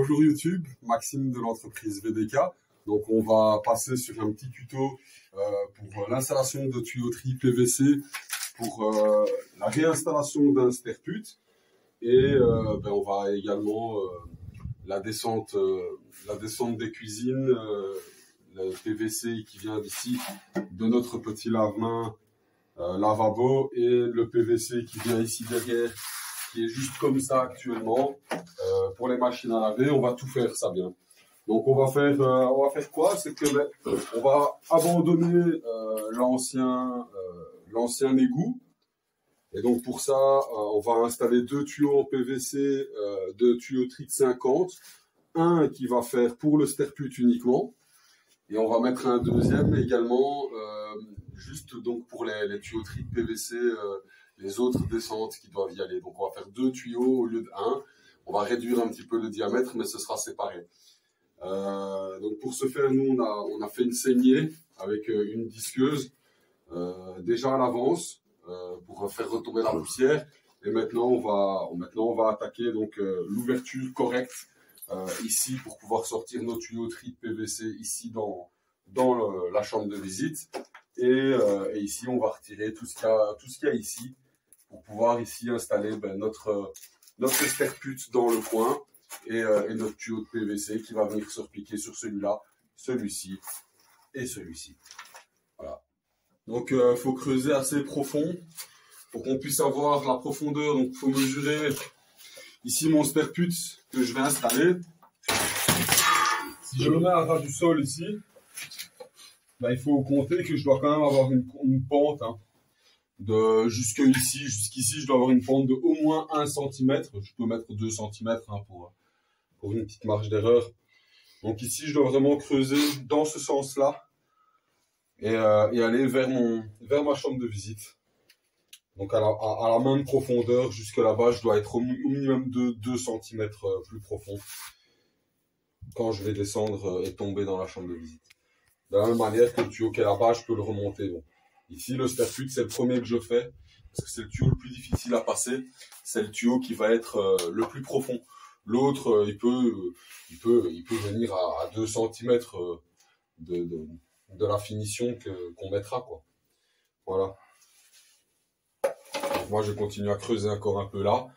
Bonjour YouTube, Maxime de l'entreprise VDK. Donc on va passer sur un petit tuto pour l'installation de tuyauterie PVC pour la réinstallation d'un sterput et on va également la descente des cuisines, le PVC qui vient d'ici de notre petit lave-main lavabo et le PVC qui vient ici derrière, qui est juste comme ça actuellement. Pour les machines à laver, on va tout faire ça bien. Donc on va faire quoi? C'est que on va abandonner l'ancien égout. Et donc pour ça, on va installer deux tuyaux en PVC de tuyauterie de 50. Un qui va faire pour le sterput uniquement. Et on va mettre un deuxième également, juste donc pour les tuyauteries de PVC, les autres descentes qui doivent y aller. Donc on va faire deux tuyaux au lieu de un. On va réduire un petit peu le diamètre, mais ce sera séparé. Donc pour ce faire, nous on a fait une saignée avec une disqueuse déjà à l'avance pour faire retomber la poussière. Et maintenant on va attaquer donc l'ouverture correcte ici pour pouvoir sortir nos tuyauteries de PVC ici dans la chambre de visite. Et ici on va retirer tout ce qu'il y a ici pour pouvoir ici installer notre sterput dans le coin et notre tuyau de PVC qui va venir se repiquer sur celui-là, celui-ci et celui-ci. Voilà. Donc il faut creuser assez profond pour qu'on puisse avoir la profondeur. Donc il faut mesurer ici mon sterput que je vais installer. Si je le mets à ras du sol ici, il faut compter que je dois quand même avoir une pente. De jusqu'ici, je dois avoir une pente de au moins 1 cm. Je peux mettre 2 cm pour une petite marge d'erreur. Donc ici, je dois vraiment creuser dans ce sens-là et aller vers ma chambre de visite. Donc à la même profondeur, jusque là-bas, je dois être au minimum de 2 cm plus profond quand je vais descendre et tomber dans la chambre de visite. De la même manière que le tuyau qui est là-bas, je peux le remonter. Bon. Ici, le sterput, c'est le premier que je fais, parce que c'est le tuyau le plus difficile à passer. C'est le tuyau qui va être le plus profond. L'autre, il peut venir à 2 cm de la finition qu'on mettra, quoi. Voilà. Donc moi, je continue à creuser encore un peu là,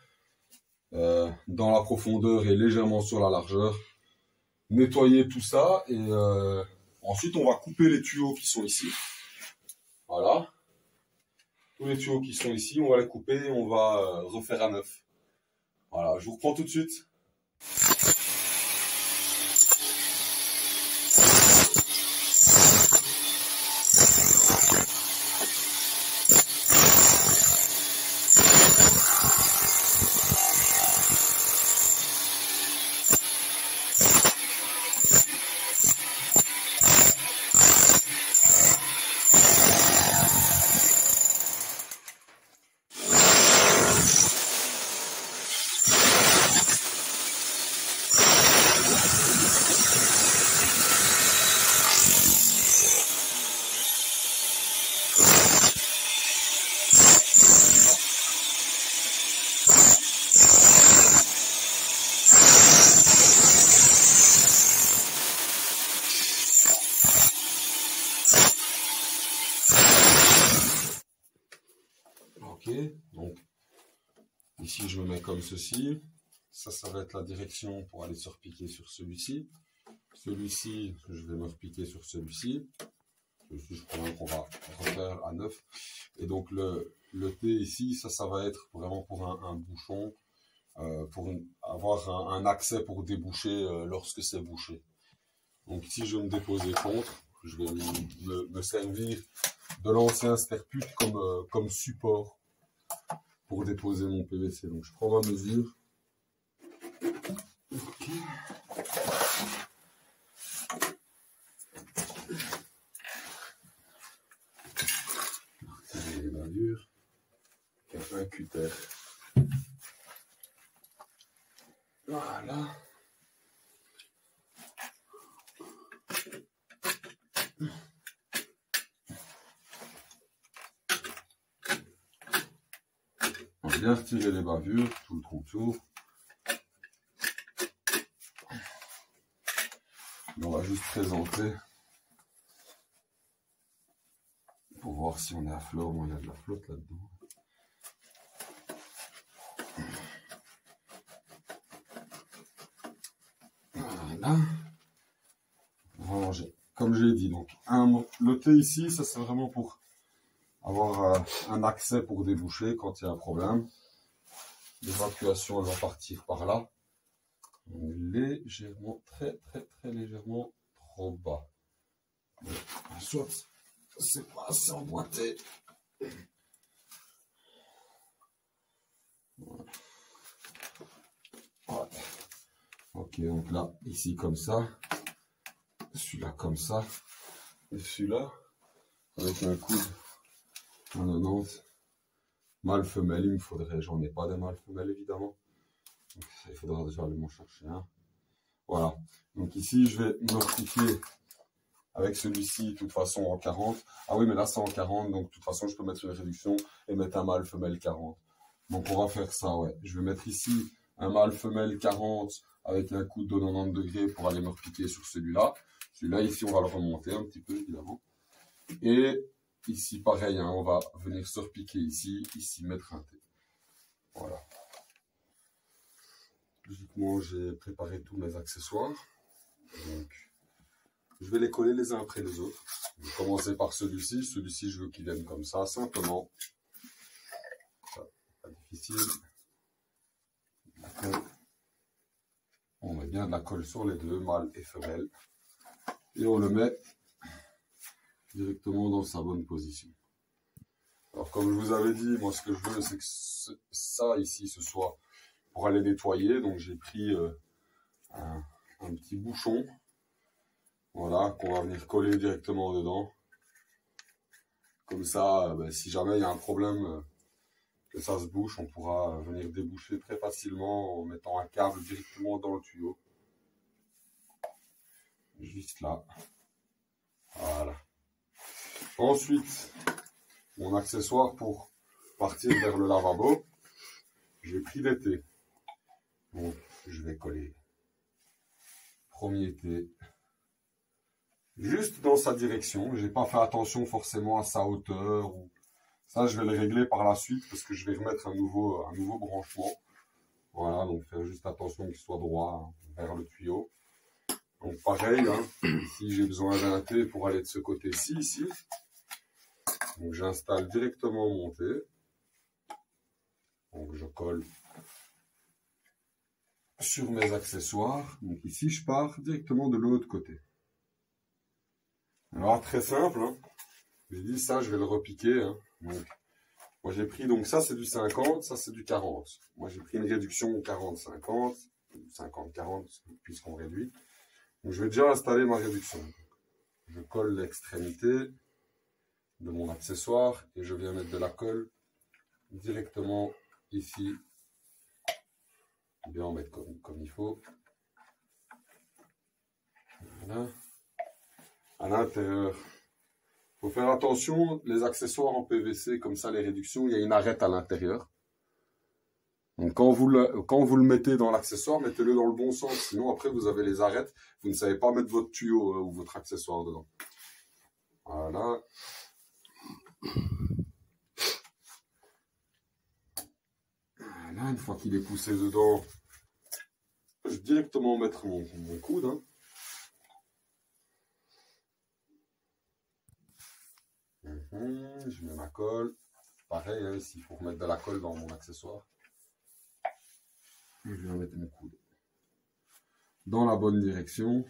dans la profondeur et légèrement sur la largeur. Nettoyer tout ça et ensuite, on va couper les tuyaux qui sont ici. Voilà. Tous les tuyaux qui sont ici, on va les couper et on va refaire à neuf. Voilà, je vous reprends tout de suite. Ok, donc ici je me mets comme ceci. Ça va être la direction pour aller se repiquer sur celui-ci. Celui-ci, je vais me repiquer sur celui-ci. Celui-ci, je crois qu'on va refaire à neuf. Et donc le T ici, ça va être vraiment pour un bouchon, pour avoir un accès pour déboucher lorsque c'est bouché. Donc ici, je vais me déposer contre. Je vais me servir de l'ancien sterput comme support pour déposer mon PVC. Donc je prends ma mesure. Okay. Les bavures. Un cutter. Voilà. On va bien retirer les bavures, tout le contour. On va juste présenter pour voir si on est à flot. Bon, il y a de la flotte là-dedans. Voilà. On va ranger. Comme je l'ai dit, donc le T ici, ça c'est vraiment pour avoir un accès pour déboucher quand il y a un problème. L'évacuation, elle va partir par là. On est légèrement, très légèrement trop bas. Soit c'est pas assez emboîté. Voilà. Ouais. Ok, donc là, ici comme ça, celui-là comme ça, et celui-là avec un coude en 90. Mâle femelle, il me faudrait, j'en ai pas de mâle femelle évidemment. Donc, il faudra déjà aller m'en chercher un. Voilà. Donc ici, je vais mortifier avec celui-ci, de toute façon en 40. Ah oui, mais là c'est en 40, donc de toute façon je peux mettre une réduction et mettre un mâle femelle 40. Donc on va faire ça, ouais. Je vais mettre ici un mâle femelle 40 avec un coude de 90 degrés pour aller me repiquer sur celui-là. Celui-là ici, on va le remonter un petit peu évidemment. Et ici pareil, hein, on va venir se repiquer ici mettre un T. Voilà. Logiquement, j'ai préparé tous mes accessoires. Donc, je vais les coller les uns après les autres. Je vais commencer par celui-ci. Celui-ci, je veux qu'il vienne comme ça, simplement. Ça, pas difficile. On met bien de la colle sur les deux, mâle et femelle. Et on le met directement dans sa bonne position. Alors, comme je vous avais dit, moi, ce que je veux, c'est que ça, ici, ce soit pour aller nettoyer. Donc, j'ai pris un petit bouchon. Voilà, qu'on va venir coller directement dedans. Comme ça, si jamais il y a un problème, que ça se bouche, on pourra venir déboucher très facilement en mettant un câble directement dans le tuyau. Juste là. Voilà. Ensuite, mon accessoire pour partir vers le lavabo, j'ai pris des T. Donc, je vais coller premier T. Juste dans sa direction. J'ai pas fait attention forcément à sa hauteur. Ça, je vais le régler par la suite parce que je vais remettre un nouveau branchement. Voilà, donc faire juste attention qu'il soit droit vers le tuyau. Donc pareil, hein, ici j'ai besoin d'un T pour aller de ce côté-ci, ici. Donc j'installe directement mon T. Donc je colle sur mes accessoires. Donc ici je pars directement de l'autre côté. Alors très simple, hein. J'ai dit ça, je vais le repiquer. Hein. Donc, moi j'ai pris, donc ça c'est du 50, ça c'est du 40. Moi j'ai pris une réduction 40-50, 50-40 puisqu'on réduit. Donc je vais déjà installer ma réduction. Je colle l'extrémité de mon accessoire et je viens mettre de la colle directement ici. Bien en mettre comme il faut. Voilà. À l'intérieur. Il faut faire attention, les accessoires en PVC, comme ça, les réductions, il y a une arête à l'intérieur. Donc, quand vous le mettez dans l'accessoire, mettez-le dans le bon sens. Sinon, après, vous avez les arêtes. Vous ne savez pas mettre votre tuyau ou votre accessoire dedans. Voilà. Voilà, une fois qu'il est poussé dedans, je vais directement mettre mon coude. Hein. Je mets ma colle. Pareil, hein, ici, il faut remettre de la colle dans mon accessoire. Et je vais mettre mon coude dans la bonne direction.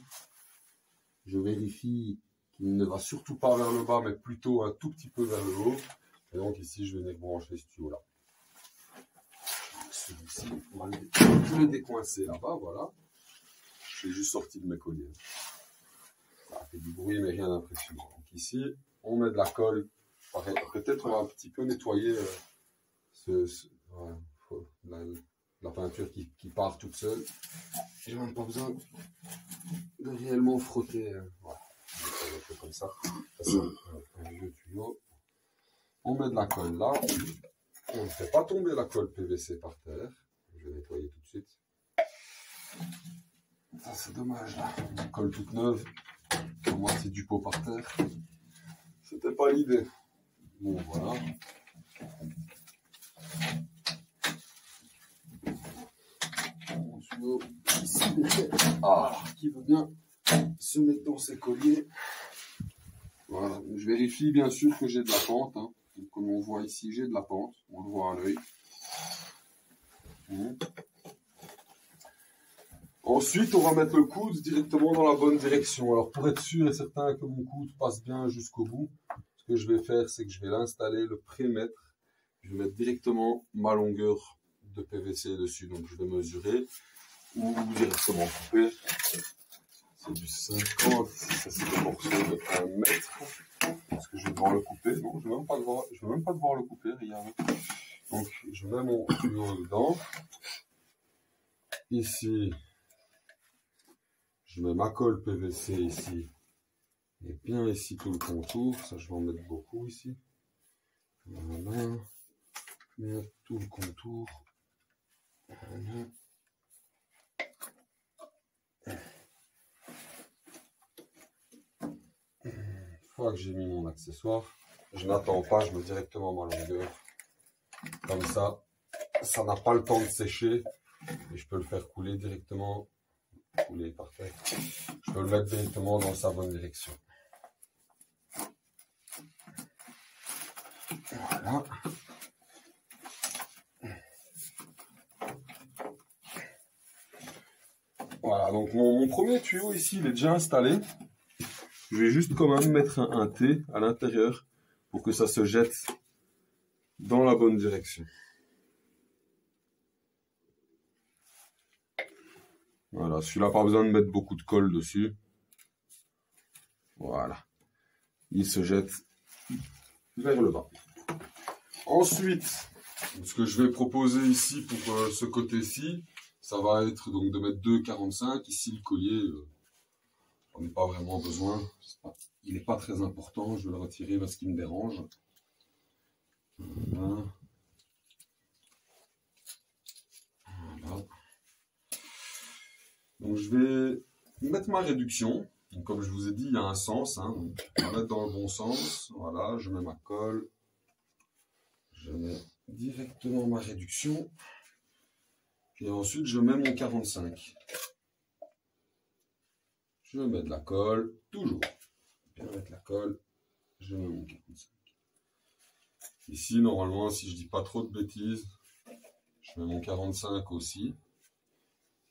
Je vérifie qu'il ne va surtout pas vers le bas, mais plutôt un tout petit peu vers le haut. Et donc ici, je vais venir brancher ce tuyau-là. Celui-ci, on va le décoincer là-bas, voilà. Je suis juste sorti de mes colliers. Ça fait du bruit, mais rien d'impressionnant. Donc ici, on met de la colle. Pareil, peut-être on va un petit peu nettoyer la peinture qui part toute seule. J'ai même pas besoin de réellement frotter. Voilà, un peu comme ça. Ça c'est un vieux tuyau. On met de la colle là. On ne fait pas tomber la colle PVC par terre. Je vais nettoyer tout de suite. Ça c'est dommage là. Une colle toute neuve. Pour moi c'est du pot par terre. C'était pas l'idée. Bon voilà. Mon tuyau ici. Ah, qui veut bien se mettre dans ses colliers. Voilà. Je vérifie bien sûr que j'ai de la pente. Hein. Donc, comme on voit ici, j'ai de la pente. On le voit à l'œil. Ensuite, on va mettre le coude directement dans la bonne direction. Alors, pour être sûr et certain que mon coude passe bien jusqu'au bout, ce que je vais faire, c'est que je vais l'installer, le prémettre. Je vais mettre directement ma longueur de PVC dessus. Donc, je vais mesurer ou directement couper. C'est du 50, ça c'est des morceaux de 1 mètre. Est-ce que je vais devoir le couper? Non, je ne vais même pas devoir le couper, regardez. Donc, je mets mon tuyau dedans. Ici, je mets ma colle PVC ici. Et bien ici tout le contour. Ça, je vais en mettre beaucoup ici. Voilà. Bien tout le contour. Voilà. Une fois que j'ai mis mon accessoire, je n'attends pas, je mets directement ma longueur. Comme ça, ça n'a pas le temps de sécher. Et je peux le faire couler directement. Couler, parfait. Je peux le mettre directement dans sa bonne direction. Voilà. Voilà, donc mon premier tuyau ici, il est déjà installé. Je vais juste quand même mettre un T à l'intérieur pour que ça se jette dans la bonne direction. Voilà, celui-là, pas besoin de mettre beaucoup de colle dessus. Voilà. Il se jette vers le bas. Ensuite, ce que je vais proposer ici pour ce côté-ci, ça va être donc de mettre 2,45. Ici, le collier, on n'a pas vraiment besoin. Il n'est pas très important. Je vais le retirer parce qu'il me dérange. Voilà. Voilà. Donc, je vais mettre ma réduction. Donc, comme je vous ai dit, il y a un sens. Hein. Donc, on va mettre dans le bon sens. Voilà, je mets ma colle. Je mets directement ma réduction. Et ensuite, je mets mon 45. Je mets de la colle, toujours. Bien mettre la colle, je mets mon 45. Ici, normalement, si je dis pas trop de bêtises, je mets mon 45 aussi.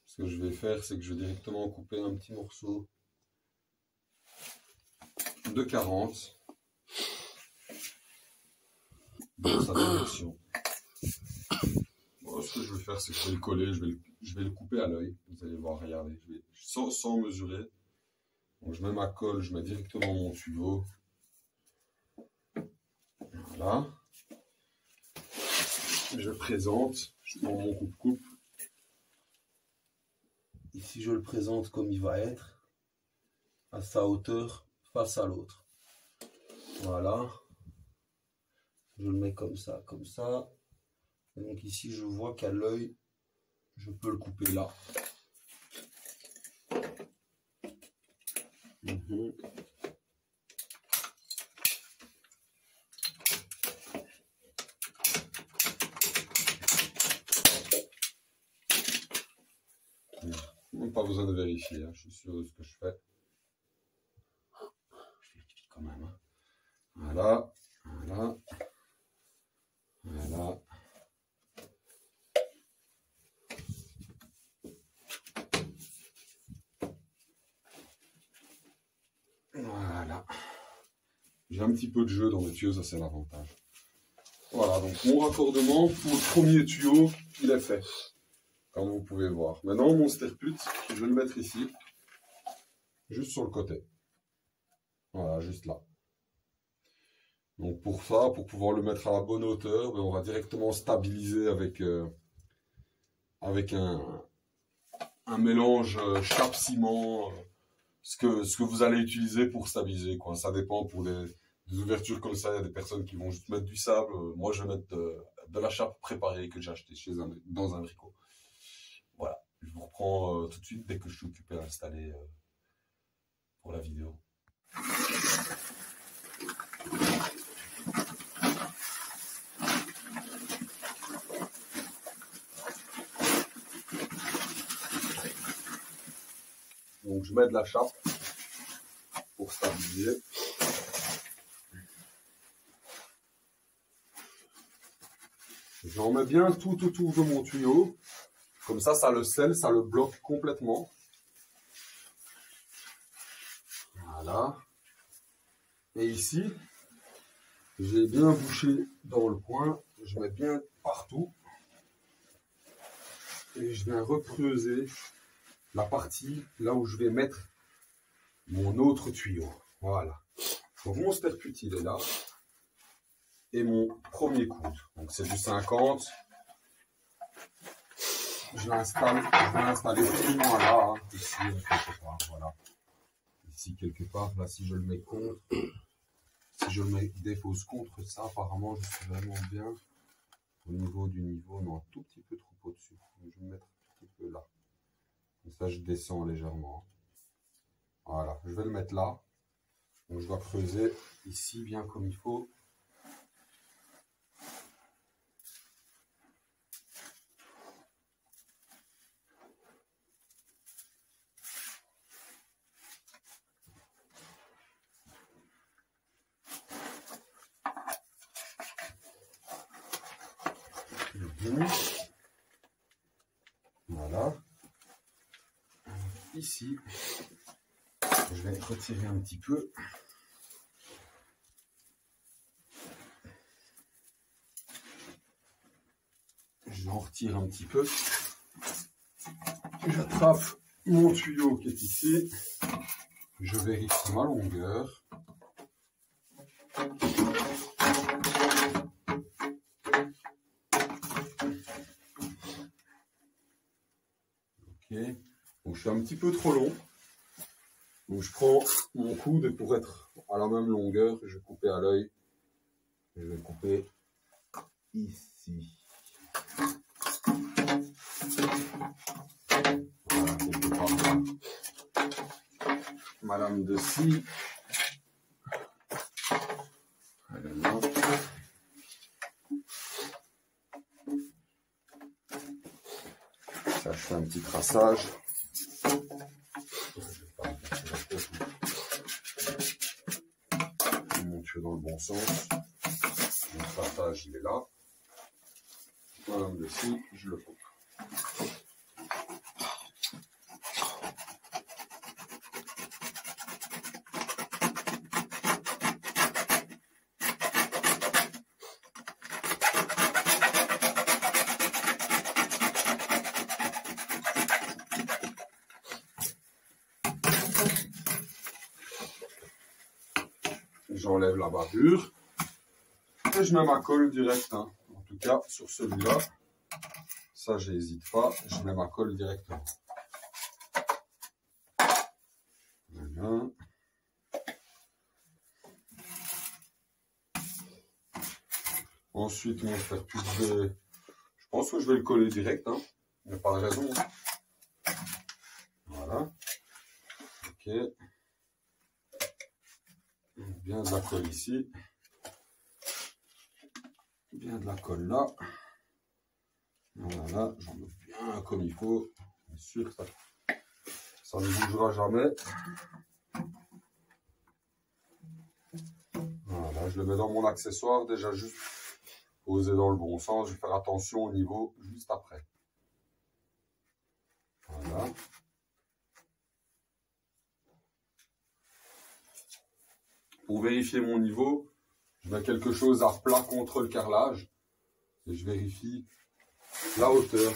Ce que je vais faire, c'est que je vais directement couper un petit morceau de 40 dans sa direction. Bon, ce que je vais faire, c'est que je vais le coller, je vais le couper à l'œil. Vous allez voir, regardez, sans mesurer. Donc, je mets ma colle, je mets directement mon tuyau. Voilà. Je présente, je prends mon coupe-coupe. Ici, je le présente comme il va être, à sa hauteur, face à l'autre. Voilà. Je le mets comme ça, comme ça. Et donc ici, je vois qu'à l'œil, je peux le couper là. Même pas besoin de vérifier, hein. Je suis sûr de ce que je fais. Je vérifie quand même. Hein. Voilà, voilà, voilà. Voilà. J'ai un petit peu de jeu dans le tuyau, ça c'est l'avantage. Voilà, donc mon raccordement pour le premier tuyau, il est fait. Comme vous pouvez voir. Maintenant, mon sterput, je vais le mettre ici. Juste sur le côté. Voilà, juste là. Donc pour ça, pour pouvoir le mettre à la bonne hauteur, on va directement stabiliser avec un mélange chape-ciment, ce que vous allez utiliser pour stabiliser, quoi. Ça dépend pour des ouvertures comme ça, il y a des personnes qui vont juste mettre du sable. Moi, je vais mettre de la chape préparée que j'ai achetée dans un bricot. Voilà. Je vous reprends tout de suite dès que je suis occupé à installer pour la vidéo. Donc je mets de la chape pour stabiliser. J'en mets bien tout autour de mon tuyau. Comme ça le scelle, ça le bloque complètement. Voilà. Et ici, j'ai bien bouché dans le coin. Je mets bien partout. Et je viens recreuser la partie là où je vais mettre mon autre tuyau. Voilà. Donc mon sterput, il est là. Et mon premier coude. Donc c'est du 50. Je vais l'installer vraiment là, hein, ici quelque part, voilà. Ici quelque part, là si je le mets contre, si je le dépose contre ça, apparemment je suis vraiment bien au niveau du niveau, non, un tout petit peu trop au-dessus. Je vais me mettre un petit peu là. Comme ça je descends légèrement. Voilà, je vais le mettre là. Donc je dois creuser ici bien comme il faut. Voilà. Ici, je vais retirer un petit peu. J'en retire un petit peu. J'attrape mon tuyau qui est ici. Je vérifie ma longueur. Ok. Donc je suis un petit peu trop long. Donc je prends mon coude pour être à la même longueur. Je vais couper à l'œil. Je vais couper ici. Voilà, quelque part là. Madame de scie. Elle est là. Ça, je fais un petit traçage. Mon tuyau dans le bon sens. Mon traçage, il est là. Madame de scie, je le coupe. J'enlève la bavure et je mets ma colle directe. Hein. En tout cas, sur celui-là, ça, j'hésite pas. Je mets ma colle directement. Voilà. Ensuite, mon sterput, je pense que je vais le coller direct. Hein. Il n'y a pas de raison. Hein. Voilà. Ok. Bien de la colle ici. Bien de la colle là. Voilà, j'en mets bien comme il faut. Bien sûr, ça ne bougera jamais. Voilà, je le mets dans mon accessoire, déjà juste posé dans le bon sens. Je vais faire attention au niveau juste après. Voilà. Pour vérifier mon niveau, je mets quelque chose à plat contre le carrelage et je vérifie la hauteur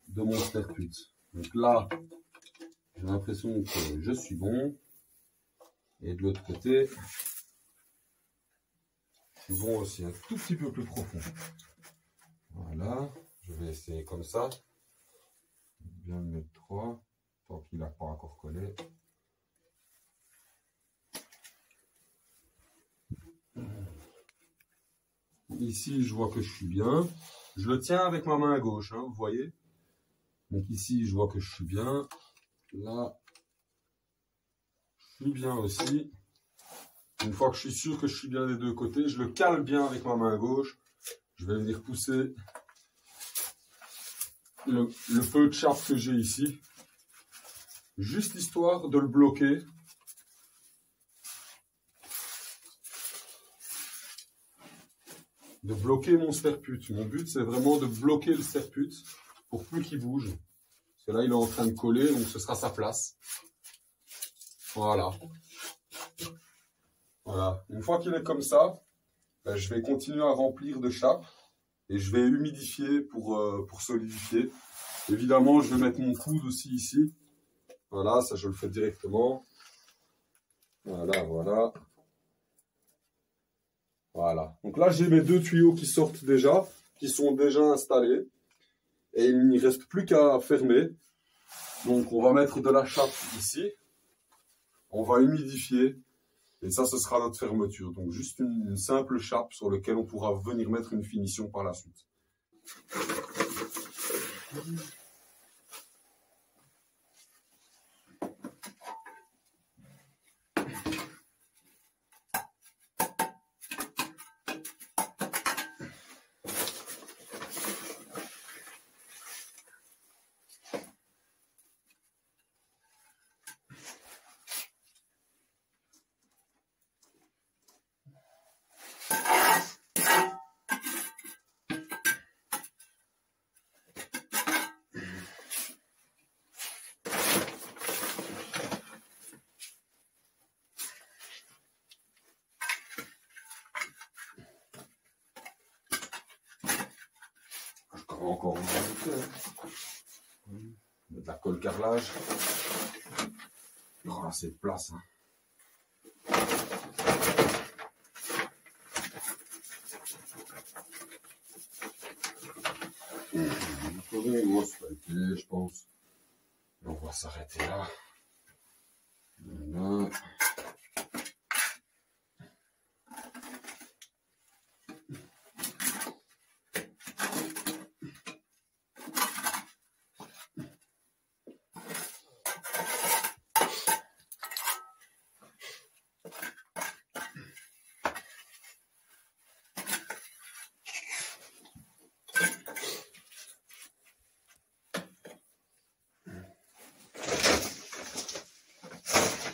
de mon sterput. Donc là, j'ai l'impression que je suis bon. Et de l'autre côté, je suis bon aussi, un tout petit peu plus profond. Voilà, je vais essayer comme ça. Bien le mettre droit, tant qu'il n'a pas encore collé. Ici, je vois que je suis bien. Je le tiens avec ma main gauche, hein, vous voyez. Donc ici, je vois que je suis bien. Là, je suis bien aussi. Une fois que je suis sûr que je suis bien des deux côtés, je le cale bien avec ma main gauche. Je vais venir pousser le peu de chape que j'ai ici. Juste histoire de le bloquer. De bloquer mon sterput. Mon but, c'est vraiment de bloquer le sterput pour plus qu'il bouge. Parce que là, il est en train de coller, donc ce sera sa place. Voilà. Voilà. Une fois qu'il est comme ça, ben, je vais continuer à remplir de chape et je vais humidifier pour solidifier. Évidemment, je vais mettre mon coude aussi ici. Voilà, ça je le fais directement. Voilà, voilà. Voilà. Donc là, j'ai mes deux tuyaux qui sortent déjà, qui sont déjà installés. Et il n'y reste plus qu'à fermer. Donc on va mettre de la chape ici. On va humidifier. Et ça, ce sera notre fermeture. Donc juste une simple chape sur laquelle on pourra venir mettre une finition par la suite. Encore de la colle carrelage. Il y aura assez de place. Hein. Je pense. Et on va s'arrêter là. Voilà.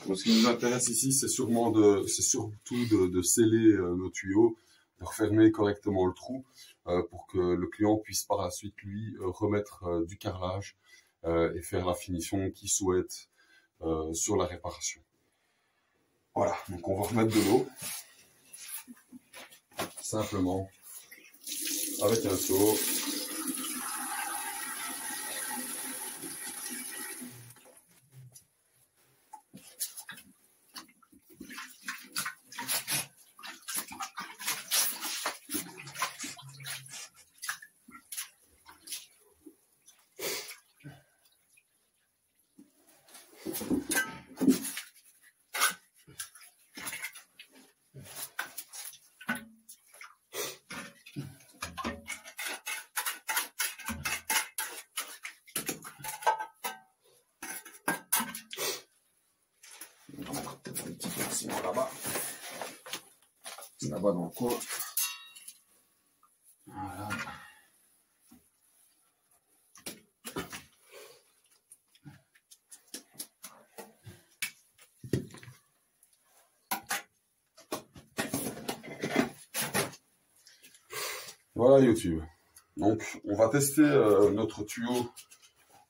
Donc, ce qui nous intéresse ici, c'est surtout de sceller nos tuyaux, de refermer correctement le trou pour que le client puisse par la suite, lui, remettre du carrelage et faire la finition qu'il souhaite sur la réparation. Voilà, donc on va remettre de l'eau, simplement, avec un seau. On va mettre peut-être un petit peu de ciment là-bas. Là-bas dans le coin. Voilà. Voilà YouTube. Donc on va tester notre tuyau,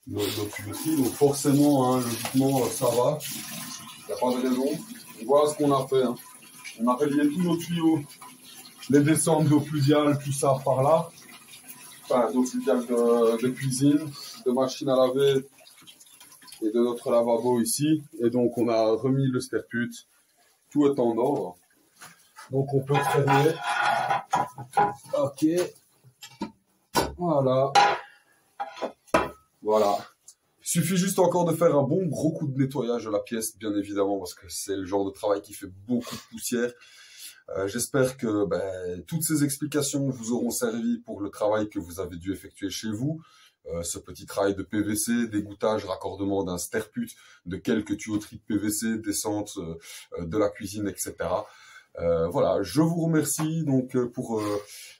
notre tuyauterie. Donc forcément, hein, logiquement, ça va. Il n'y a pas de raison. Voilà ce qu'on a fait. Hein. On a relié tous nos tuyaux, les descentes d'eau pluviale, tout ça par là. Enfin, d'eau pluviale de cuisine, de machine à laver et de notre lavabo ici. Et donc on a remis le sterput. Tout est en ordre. Donc on peut fermer. Ok. Voilà. Voilà. Il suffit juste encore de faire un bon gros coup de nettoyage de la pièce, bien évidemment, parce que c'est le genre de travail qui fait beaucoup de poussière. J'espère que toutes ces explications vous auront servi pour le travail que vous avez dû effectuer chez vous. ce petit travail de PVC, d'égouttage, raccordement d'un sterput, de quelques tuyauteries de PVC, descente de la cuisine, etc. Voilà, je vous remercie donc pour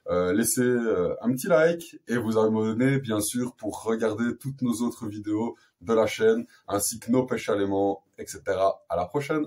laisser un petit like et vous abonner bien sûr pour regarder toutes nos autres vidéos de la chaîne ainsi que nos pêches à l'aimant, etc. À la prochaine!